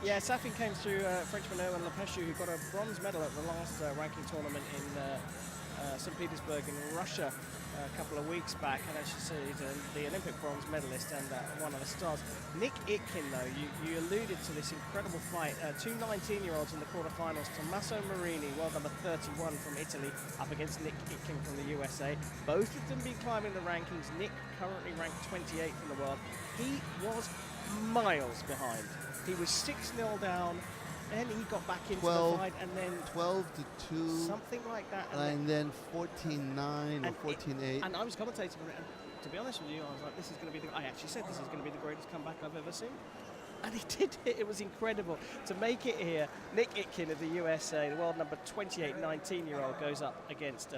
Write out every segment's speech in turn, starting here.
Yeah, Safin came through Frenchman Erwan Lepescu, who got a bronze medal at the last ranking tournament in St. Petersburg in Russia a couple of weeks back, and as you say, he's the Olympic bronze medalist and one of the stars. Nick Itkin, though, you alluded to this incredible fight. Two 19-year-olds in the quarterfinals. Tommaso Marini, world number 31 from Italy, up against Nick Itkin from the USA. Both of them been climbing the rankings. Nick currently ranked 28th in the world. He was miles behind. He was 6-0 down. Then he got back into the fight, and then 12-2, something like that, and then 14-9 or 14-8. And I was commentating on it, and to be honest with you, I was like, "This is going to be." I actually said, "This is going to be the greatest comeback I've ever seen," and he did it. It was incredible to make it here. Nick Itkin of the USA, the world number 28, 19-year-old, goes up against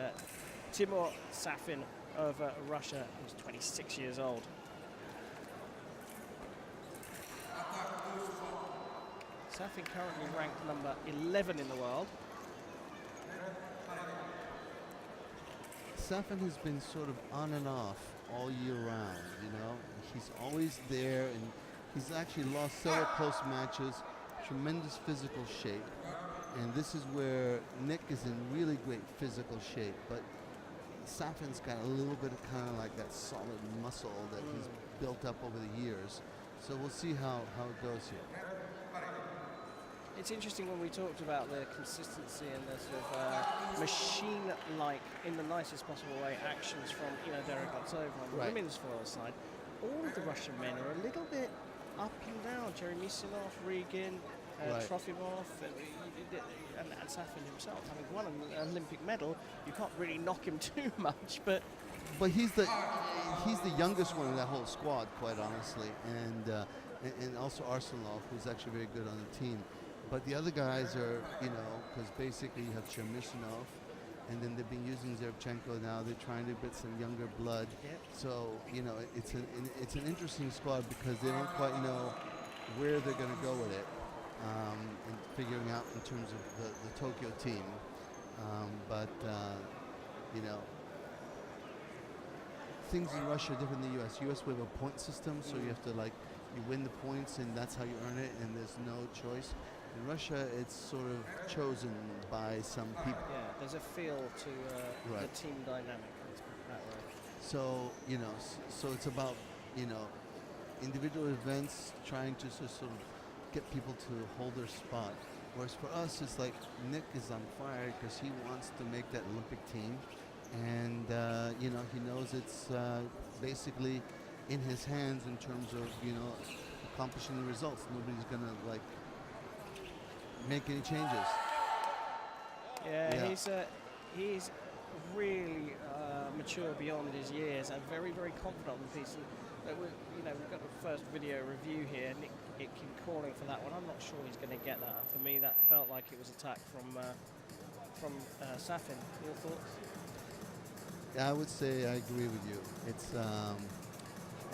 Timur Safin of Russia, who's 26 years old. Safin currently ranked number 11 in the world. Safin has been sort of on and off all year round, you know. He's always there, and he's actually lost several close matches, tremendous physical shape. And this is where Nick is in really great physical shape, but Safin's got a little bit of kind of like that solid muscle that he's built up over the years. So we'll see how it goes here. It's interesting when we talked about the consistency and the sort of machine-like, in the nicest possible way, actions from Derek Gotsova on the women's floor side. All of the Russian men are a little bit up and down. Jeremy Sinov, Regan, Trofimov, and Safin himself. Having won an Olympic medal, you can't really knock him too much, but he's the youngest one in that whole squad, quite honestly, and also Arsenal, who's actually very good on the team. But the other guys are, because basically you have Chermishinov, and then they've been using Zerchenko now. They're trying to get some younger blood. Yep. So, it's an interesting squad because they don't quite know where they're going to go with it, and figuring out in terms of the Tokyo team. Things in Russia are different than the U.S. U.S. we have a point system, so you have to you win the points, and that's how you earn it, and there's no choice. In Russia, it's sort of chosen by some people. Yeah, there's a feel to the team dynamic, let's put it that way. So, so it's about, individual events trying to sort of get people to hold their spot. Whereas for us, it's like Nick is on fire because he wants to make that Olympic team. And, he knows it's basically in his hands in terms of, accomplishing the results. Nobody's going to, make any changes. Yeah. He's really mature beyond his years and very, very confident on the piece. And we've got the first video review here. Nick Itkin calling for that one. I'm not sure he's going to get that. For me, that felt like it was attack from Safin. Your thoughts? Yeah, I would say I agree with you. It's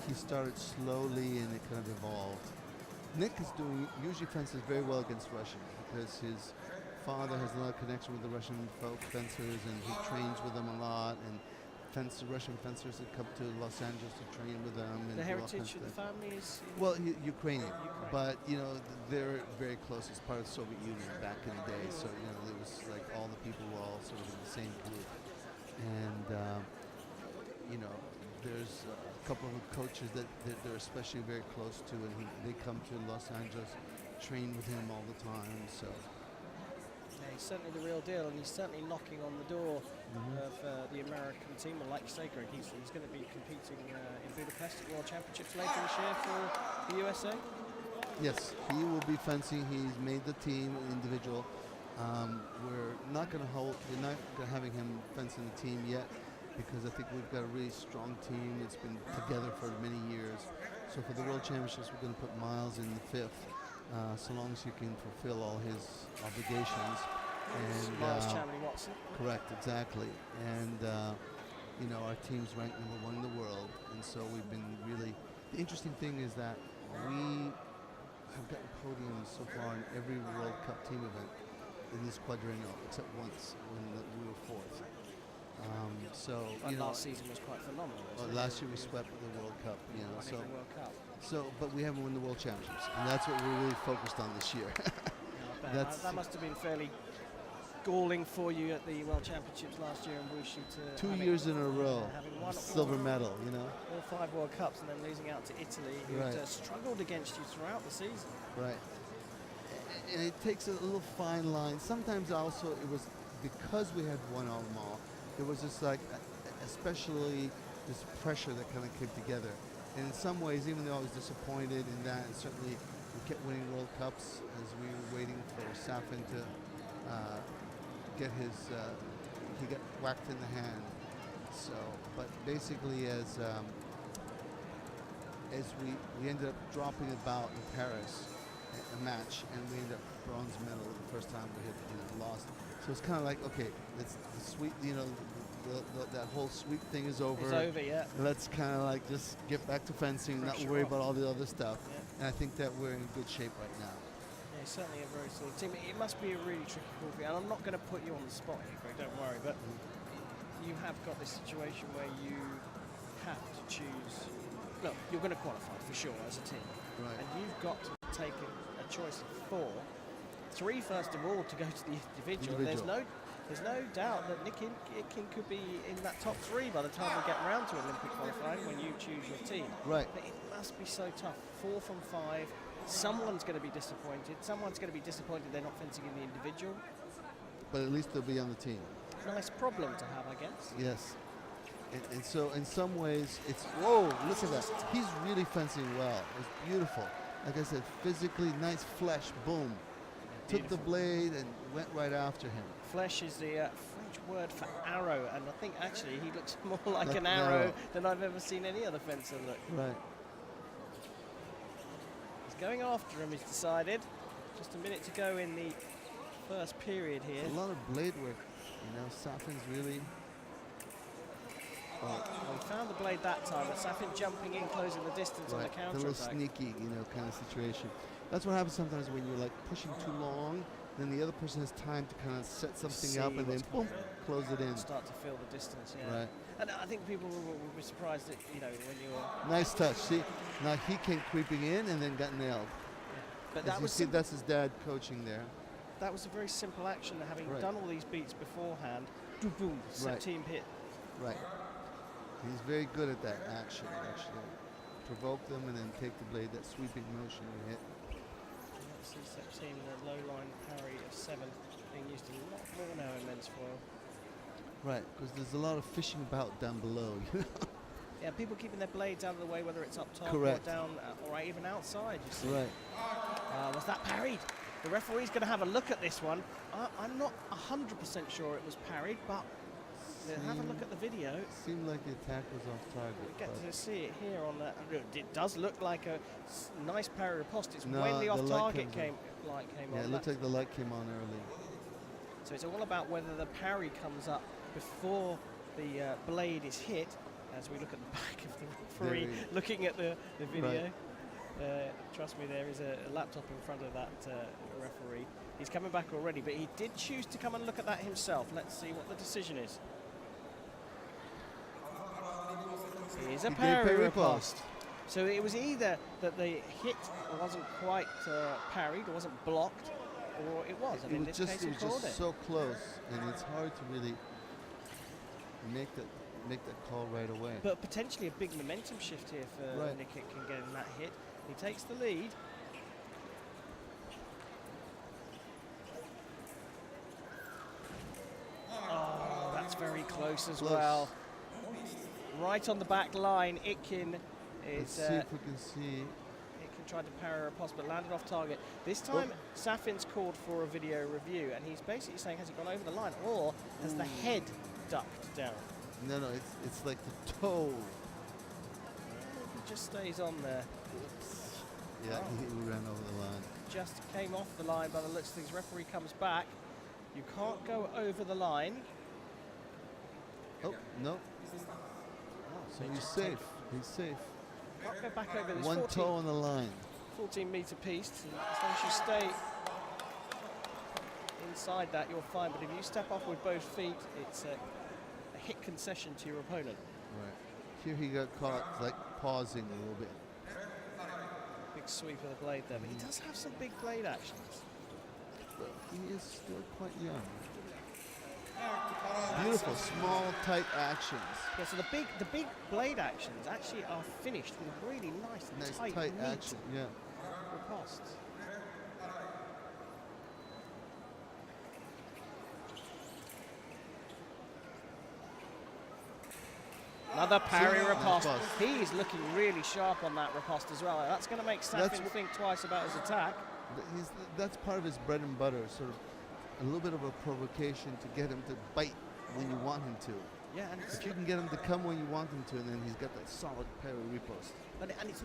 he started slowly and it kind of evolved. Nick is usually fences very well against Russians because his father has a lot of connection with the Russian folk fencers, and he trains with them a lot, and Russian fencers that come to Los Angeles to train with them. And the heritage of the family is? Well, Ukrainian, but they're very close. It's part of the Soviet Union back in the day, so there was all the people were all sort of in the same group, and there's a couple of coaches that they're especially very close to, and they come to Los Angeles, train with him all the time. So yeah, he's certainly the real deal, and he's certainly knocking on the door of the American team. And like you say, Greg, he's going to be competing in Budapest at World Championships later this year for the USA. Yes, he will be fencing. He's made the team individual. We're not going to having him fence in the team yet, because I think we've got a really strong team that's been together for many years. So for the World Championships, we're going to put Miles in the fifth, so long as he can fulfill all his obligations. And Miles Chamberlain Watson. Correct, exactly. And our team's ranked #1 in the world, and so we've been really. The interesting thing is that we have gotten podiums so far in every World Cup team event in this quadrennial, except once when we were fourth. So And last season was quite phenomenal. last year we swept the World Cup. You know, Won so every World Cup. but we haven't won the World Championships, and that's what we're really focused on this year. That must have been fairly galling for you at the World Championships last year in Wushu to 2 years in a row, having won silver medal. You know. all 5 World Cups and then losing out to Italy, who struggled against you throughout the season. Right. And it takes a little fine line. Sometimes also it was because we had won them all, there was just like, especially this pressure that kind of came together. And in some ways, even though I was disappointed in that, and certainly we kept winning World Cups as we were waiting for Safin to get his, he got whacked in the hand. So, but basically as we ended up dropping a bout in Paris, a match, and we ended up bronze medal the first time we had lost. So it's kind of like, okay, it's the sweet, you know, that whole sweet thing is over. It's over, yeah. Let's kind of like just get back to fencing, not worry about all the other stuff. Yeah. And I think that we're in good shape right now. Yeah, certainly a very solid team. It must be a really tricky call for you, and I'm not going to put you on the spot here, Greg, don't worry, but you have got this situation where you have to choose. Look, you're going to qualify for sure as a team. Right. And you've got to take a choice of 4. 3, first of all, to go to the individual. There's no doubt that Itkin could be in that top 3 by the time we get round to Olympic qualifying when you choose your team. Right. But it must be so tough. 4 from 5. Someone's going to be disappointed. Someone's going to be disappointed they're not fencing in the individual. But at least they'll be on the team. Nice problem to have, I guess. Yes. And so in some ways, it's, whoa, look at that. He's really fencing well. It's beautiful. Like I said, physically, nice flesh, boom. Took the blade and went right after him. Flesh is the French word for arrow, and I think actually he looks more like an arrow than I've ever seen any other fencer look. Right. He's going after him, he's decided. Just a minute to go in the first period here. It's a lot of blade work. You know, Safin's really... Well, he found the blade that time, but Safin jumping in, closing the distance on the counter. A little sneaky, you know, kind of situation. That's what happens sometimes when you're like pushing too long, then the other person has time to kind of set something up and then boom, close it in. Start to feel the distance, yeah. Right. And I think people will be surprised that, you know, when you're... Nice touch, see? Now he came creeping in and then got nailed. Yeah. But that was that's his dad coaching there. That was a very simple action, having done all these beats beforehand. Boom, boom, set team hit. Right. He's very good at that action, actually. Provoke them and then take the blade, that sweeping motion you hit. Let's see set team, the low line parry of 7 being used a lot more now in men's foil. Right, because there's a lot of fishing about down below. Yeah, people keeping their blades out of the way, whether it's up top or down, or even outside, you see. Right. Was that parried? The referee's going to have a look at this one. I'm not 100% sure it was parried, but have a look at the video. Seemed like the attack was off target. We get to see it here on the... It does look like a nice parry riposte. It's when the off-target came on. Yeah, it looked like the light came on early. So it's all about whether the parry comes up before the blade is hit, as we look at the back of the referee looking at the video. Trust me, there is a laptop in front of that referee. He's coming back already, but he did choose to come and look at that himself. Let's see what the decision is. Here's a parry riposte. So it was either that the hit wasn't quite parried, or wasn't blocked, or it was. And in this case, he called it. So close, and it's hard to really make that call right away. But potentially a big momentum shift here for Nick Itkin getting that hit. He takes the lead. Oh, that's very close as well. Right on the back line, Itkin is... Let's see if we can see. Itkin tried to parry a riposte, but landed off target. This time, Safin's called for a video review, and he's basically saying, has it gone over the line, or has the head ducked down? No, it's like the toe. It just stays on there. Yeah, he ran over the line. Just came off the line by the looks of things. Referee comes back. You can't go over the line. Oh, no. So he's safe. He's safe. Can't go back over this. One toe on the line. 14-meter piece. As long as you stay inside that, you're fine. But if you step off with both feet, it's a hit concession to your opponent. Right. Here he got caught like pausing a little bit. Big sweep of the blade there, but he does have some big blade actions. But he is still quite young. Beautiful, small, tight actions. Yeah, so the big blade actions actually are finished with really nice tight neat action. Yeah. ripostes. Another parry riposte. He's looking really sharp on that riposte as well. That's going to make Safin think twice about his attack. That's part of his bread and butter, sort of a little bit of a provocation to get him to bite when you want him to. Yeah, and if you can get him to come when you want him to, and then he's got that solid parry riposte. And it's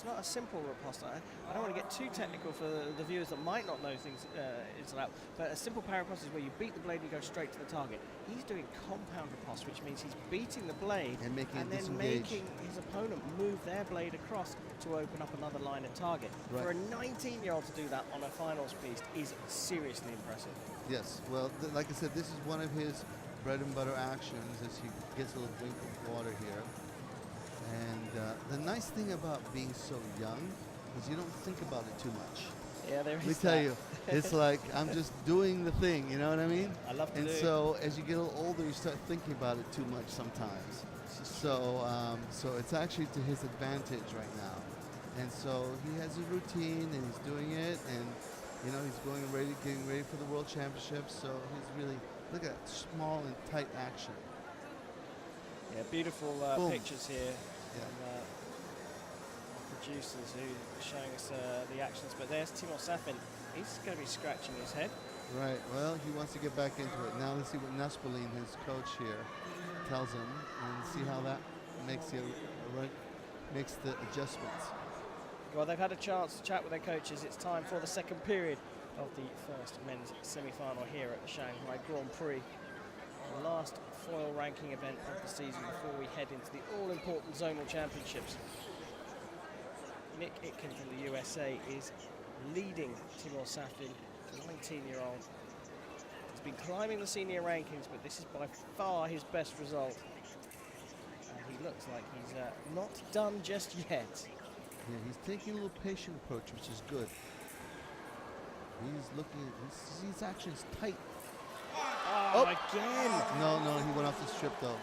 not a simple riposte. I don't want to get too technical for the viewers that might not know things inside out, but a simple parry riposte is where you beat the blade and you go straight to the target. He's doing compound riposte, which means he's beating the blade and then making his opponent move their blade across to open up another line of target. Right. For a 19-year-old to do that on a finals piece is seriously impressive. Yes, well, like I said, this is one of his bread and butter actions as he gets a little drink of water here. And the nice thing about being so young is you don't think about it too much. Yeah, there is. Let me tell you, it's like I'm just doing the thing, you know what I mean? I love to and do so as you get a little older, you start thinking about it too much sometimes. So it's actually to his advantage right now. And so he has a routine and he's doing it, and you know he's getting ready for the World Championships. So he's really, look at that small and tight action. Yeah, beautiful pictures here. From producers who are showing us the actions, but there's Timur Safin. He's going to be scratching his head. Right, well, he wants to get back into it. Now let's see what Naspolin, his coach here, tells him, and see how that makes the adjustments. Well, they've had a chance to chat with their coaches. It's time for the second period of the first men's semi-final here at the Shanghai Grand Prix. The last foil ranking event of the season before we head into the all-important zonal championships. Nick Itkin from the USA is leading Timur Safin, 19-year-old. He's been climbing the senior rankings, but this is by far his best result. And he looks like he's not done just yet. Yeah, he's taking a little patient approach, which is good. He's looking, his action's tight. Oh, again! No, he went off the strip though.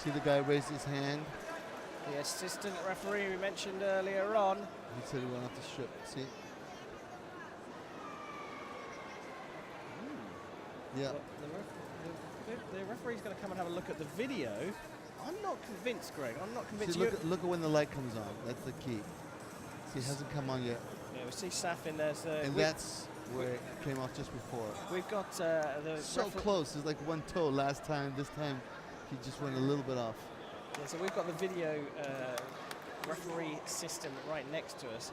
See the guy raise his hand? The assistant referee we mentioned earlier on. He said he went off the strip. See? Yeah. Well, the referee's going to come and have a look at the video. I'm not convinced, Greg. I'm not convinced. See, look at when the light comes on. That's the key. See, it hasn't come on yet. Yeah, we see Safin. There's and that's where it came off just before. We've got so close. It's like one toe last time. This time, he just went a little bit off. Yeah, so we've got the video referee system right next to us.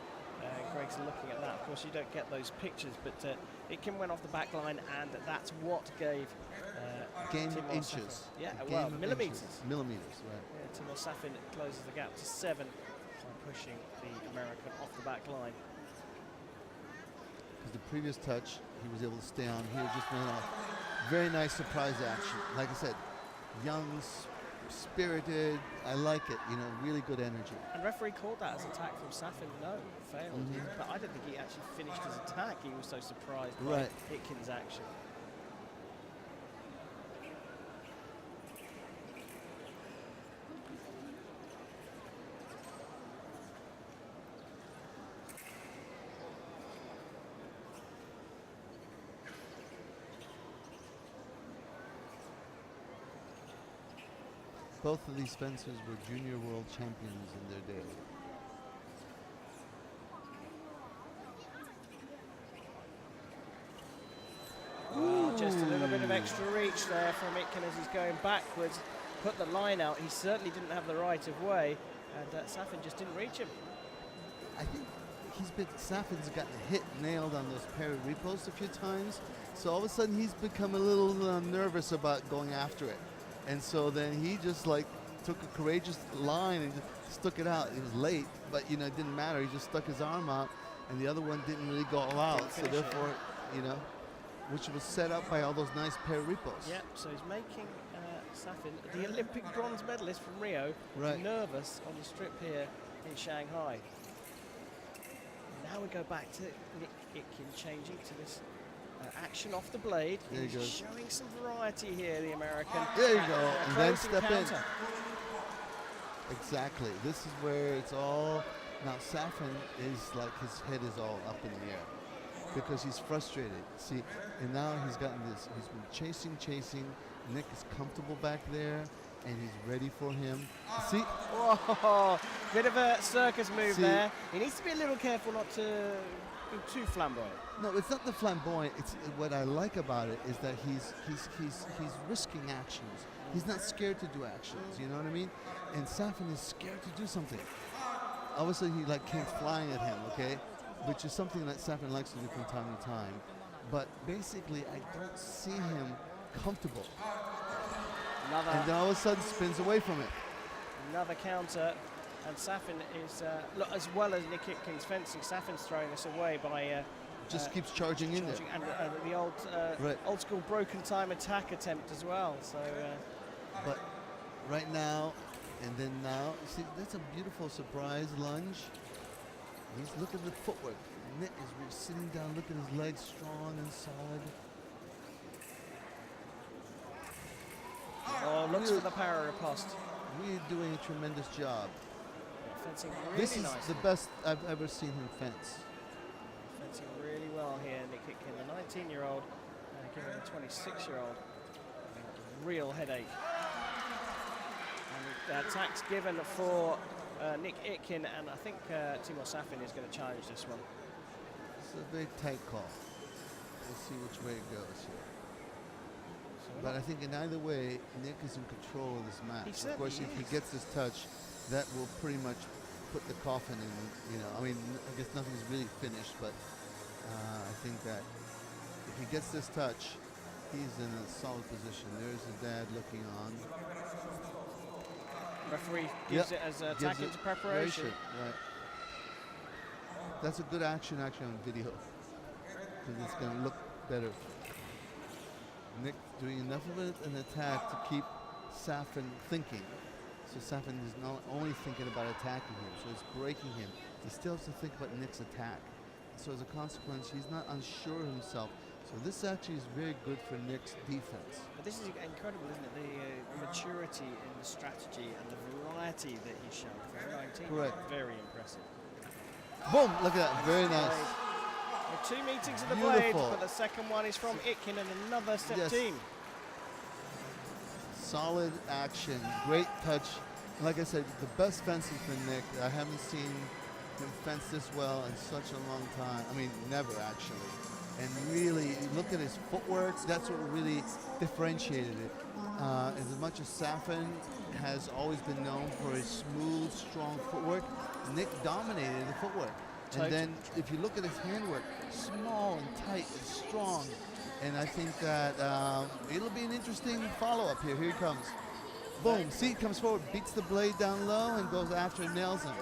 Greg's looking at that. Of course, you don't get those pictures, but Itkin went off the back line, and that's what gave game Timur inches. Safin. Yeah, well, millimeters. Millimeters, right. Yeah, Timur Safin closes the gap to 7 by pushing the American off the back line. Because the previous touch, he was able to stay on. Here just went off. Very nice surprise action. Like I said, young, spirited. I like it. You know, really good energy. And referee called that as attack from Safin. No, failed. But I don't think he actually finished his attack. He was so surprised by Itkin's action. Both of these fencers were junior world champions in their day. Just a little bit of extra reach there from Itkin as he's going backwards. Put the line out. He certainly didn't have the right of way, and Safin just didn't reach him. I think Safin's gotten hit, nailed on those parry riposte a few times. So all of a sudden he's become a little nervous about going after it. And so then he just like took a courageous line and just stuck it out. It was late, but you know, it didn't matter. He just stuck his arm out, and the other one didn't really go all out. So therefore, you know, which was set up by all those nice parry riposte. Yeah, so he's making Safin, the Olympic bronze medalist from Rio, nervous on the strip here in Shanghai. Now we go back to Nick Itkin changing to this action off the blade. He's showing some variety here, the American. There you go, and then step counter. in. Exactly. This is where it's all. Now Safin is like his head is all up in the air because he's frustrated. See, and now he's gotten this. He's been chasing. Nick is comfortable back there, and he's ready for him. See? Whoa, bit of a circus move there. He needs to be a little careful not to be too flamboyant. No, it's not the flamboyant. It's what I like about it is that he's risking actions. He's not scared to do actions. You know what I mean? And Safin is scared to do something. All of a sudden, he like came flying at him. Okay, which is something that Safin likes to do from time to time. But basically, I don't see him comfortable. And then all of a sudden spins away from it. Another counter, and Safin is, look, as well as Nick Itkin's fencing, Safin's throwing this away by... just keeps charging in there. And the old school broken time attack attempt as well. So, but right now, and then now, see, that's a beautiful surprise lunge. Look at the footwork. Nick is sitting down, look at his legs strong and solid. Oh, looks for the power riposte. Really doing a tremendous job. Yeah, fencing really This is nicely. the best I've ever seen him fence. Fencing really well here, Nick Itkin, the 19-year-old, giving the 26-year-old a real headache. And the attack's given for Nick Itkin, and I think Timur Safin is going to challenge this one. It's a very tight call. We'll see which way it goes here. But I think in either way, Nick is in control of this match. Of course, if he gets this touch, that will pretty much put the coffin in, you know. I mean, I guess nothing's really finished, but I think that if he gets this touch, he's in a solid position. There's his dad looking on. Referee gives it as attack into preparation. Right. That's a good action actually on video, because it's going to look better. Nick doing enough of an attack to keep Safin thinking. So Safin is not only thinking about attacking him, so it's breaking him. He still has to think about Nick's attack. So as a consequence, he's not unsure of himself. So this actually is very good for Nick's defense. But this is incredible, isn't it? The maturity in the strategy and the variety that he's shown for 19. Correct. Very impressive. Boom! Look at that. Very nice. Two meetings of the blades, but the second one is from Itkin and another set team. Solid action, great touch. Like I said, the best fencing for Nick. I haven't seen him fence this well in such a long time. I mean, never actually. And really, look at his footwork. That's what really differentiated it. As much as Safin has always been known for his smooth, strong footwork, Nick dominated the footwork. And then if you look at his handwork, small and tight and strong. And I think that it'll be an interesting follow-up here. Here he comes. Boom. See, comes forward, beats the blade down low and goes after and nails him.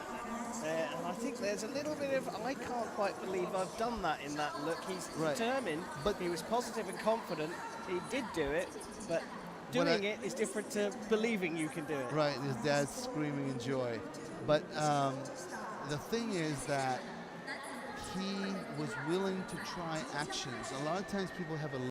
And I think there's a little bit of, I can't quite believe I've done that in that look. He's determined, but he was positive and confident. He did do it, but doing it is different to believing you can do it. Right, his dad's screaming in joy. But the thing is that he was willing to try actions. A lot of times people have a